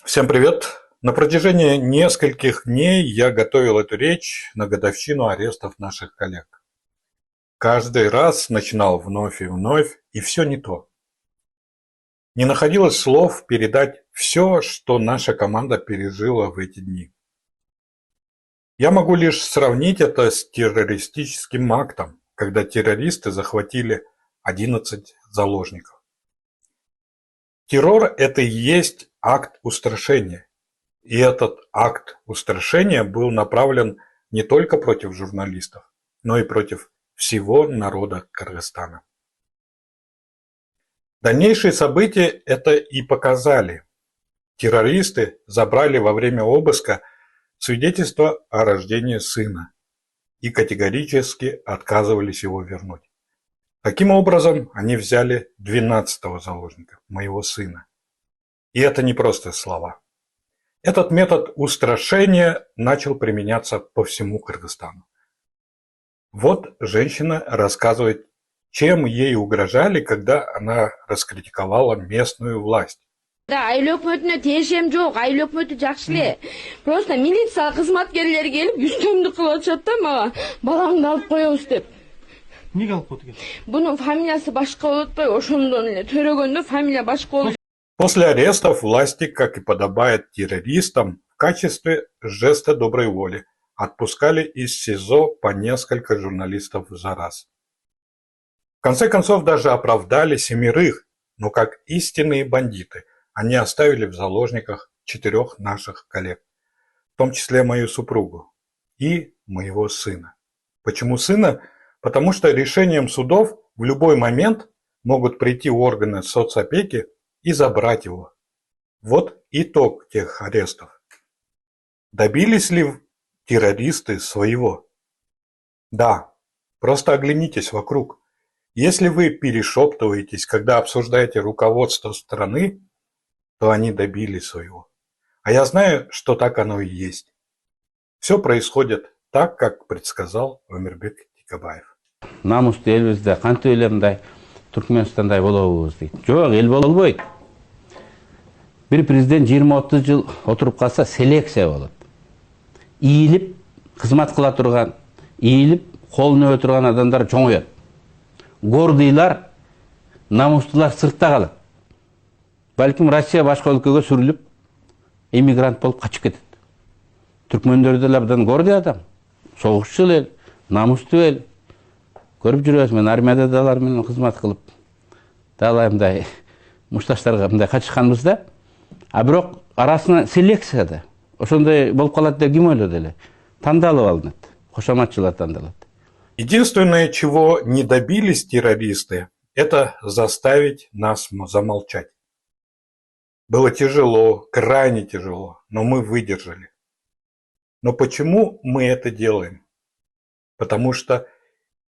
Всем привет! На протяжении нескольких дней я готовил эту речь на годовщину арестов наших коллег. Каждый раз начинал вновь, и все не то. Не находилось слов передать все, что наша команда пережила в эти дни. Я могу лишь сравнить это с террористическим актом, когда террористы захватили 11 заложников. Террор – это и есть акт устрашения. И этот акт устрашения был направлен не только против журналистов, но и против всего народа Кыргызстана. Дальнейшие события это и показали. Террористы забрали во время обыска свидетельство о рождении сына и категорически отказывались его вернуть. Таким образом, они взяли 12-го заложника, моего сына. И это не просто слова. Этот метод устрашения начал применяться по всему Кыргызстану. Вот женщина рассказывает, чем ей угрожали, когда она раскритиковала местную власть. Да, айыл өкмөтүнө тиешем жок, айыл өкмөтү жакшы эле. Просто милиция кызматкерлери келип үстөмдүк кылып атышат да мага. Балаңды алып коебуз деп. Эмнеге алып койду экен? Бунун фамилиясы башка болуп атпайбы? Ошондон эле төрөгөндө фамилия башка болуп. После арестов власти, как и подобает террористам, в качестве жеста доброй воли отпускали из СИЗО по несколько журналистов за раз. В конце концов даже оправдали 7, но как истинные бандиты они оставили в заложниках 4 наших коллег, в том числе мою супругу и моего сына. Почему сына? Потому что решением судов в любой момент могут прийти органы соцопеки и забрать его. Вот итог тех арестов. Добились ли террористы своего? Да, просто оглянитесь вокруг. Если вы перешептываетесь, когда обсуждаете руководство страны, то они добились своего. А я знаю, что так оно и есть. Все происходит так, как предсказал Омирбек Тикабаев. Намусты элибизде кантип эле мындай Түркмөнстандай болобуз дейт. Жок, эл болбойт. Bir президент 20-30 жыл отуруп калса селекция болот. Ийилип кызмат кыла турган, ийилип колун өбө турган адамдар чоңойот. Гордыйлар, намустулар сыртта калат. Балким Россия башка өлкөгө сүрүлүп, эмигрант болуп качып кетет. Түркмөндөр деле абдан гордый адам, согушчу эл, намустуу эл. Көрүп жүрөбүз, мен армияда да алар менен кызмат кылып, далай мындай мушташтарга мындай качышканбыз да. А бирок арасына селекцияда ошондой болуп калат деп ким ойлоду эле? Тандалып алынат, кошоматчылар тандалат. Единственное, чего не добились террористы, это заставить нас замолчать. Было тяжело, крайне тяжело, но мы выдержали. Но почему мы это делаем? Потому что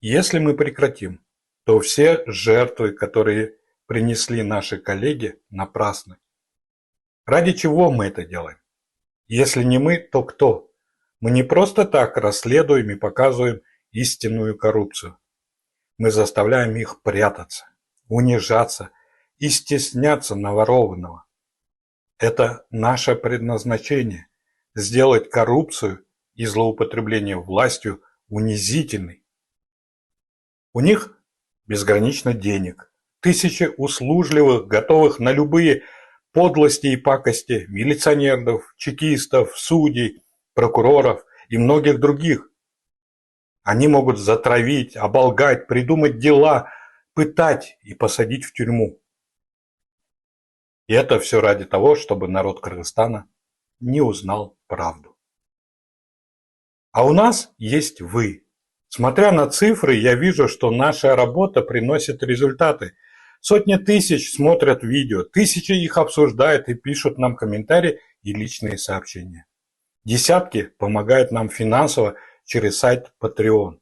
если мы прекратим, то все жертвы, которые принесли наши коллеги, напрасны. Ради чего мы это делаем? Если не мы, то кто? Мы не просто так расследуем и показываем истинную коррупцию. Мы заставляем их прятаться, унижаться и стесняться наворованного. Это наше предназначение – сделать коррупцию и злоупотребление властью унизительной. У них безгранично денег, тысячи услужливых, готовых на любые подлости и пакости милиционеров, чекистов, судей, прокуроров и многих других. Они могут затравить, оболгать, придумать дела, пытать и посадить в тюрьму. И это все ради того, чтобы народ Кыргызстана не узнал правду. А у нас есть вы. Смотря на цифры, я вижу, что наша работа приносит результаты. Сотни тысяч смотрят видео, тысячи их обсуждают и пишут нам комментарии и личные сообщения. Десятки помогают нам финансово через сайт Patreon.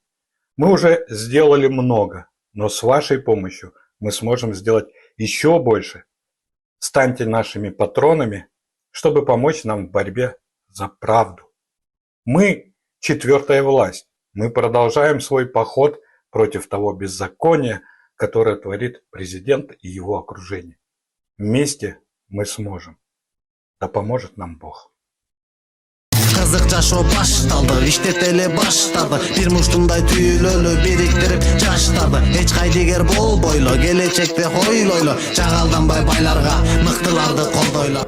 Мы уже сделали много, но с вашей помощью мы сможем сделать еще больше. Станьте нашими патронами, чтобы помочь нам в борьбе за правду. Мы – 4-я власть. Мы продолжаем свой поход против того беззакония, которое творит президент и его окружение. Вместе мы сможем. Да поможет нам Бог. Кызык жашоо башталды, иштетели баштады. Бир муштундай түйүлөлү бириктирип жаштарды. Эч кайдыгер болбойлу, келечекте хойлойлу. Жагалданбай байларга, мыктыларды колдойлу.